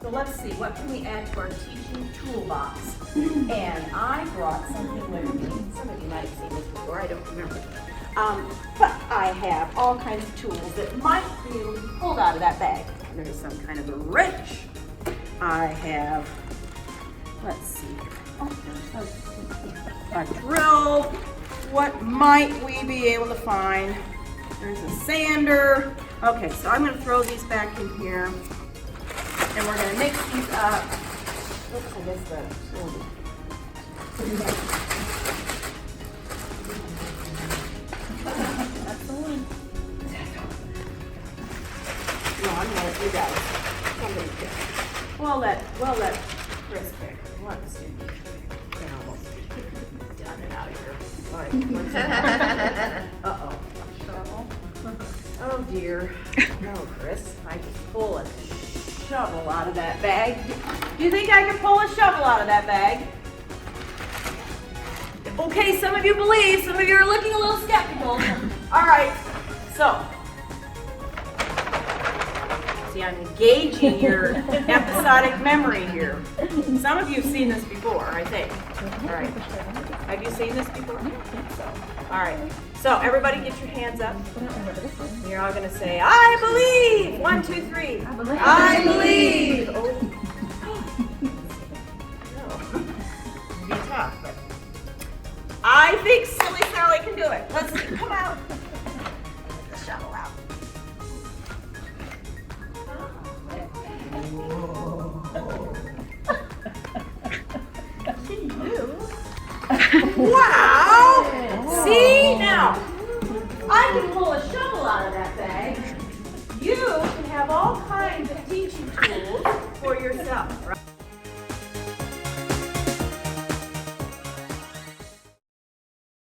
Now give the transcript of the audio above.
So let's see, what can we add to our teaching toolbox? And I brought something with me. Some of you might have seen this before, I don't remember. But I have all kinds of tools that might be able to be pulled out of that bag. There's some kind of a wrench. I have, let's see, there's a drill. What might we be able to find? There's a sander. Okay, so I'm going to throw these back in here, and we're going to mix these up. Oops, I missed that. That's the one. No, I'm going to let you guys. Somebody pick. We'll let Chris pick. Let's do it. Done it out here. All right. Uh-oh. Oh dear. No, Chris. I just pull a shovel out of that bag. Do you think I can pull a shovel out of that bag? Okay, some of you believe, some of you are looking a little skeptical. All right, so. See, I'm engaging your episodic memory here. Some of you have seen this before, I think. All right. Have you seen this before? I don't think so. All right. So everybody get your hands up. You're all going to say, I believe. 1, 2, 3. I believe.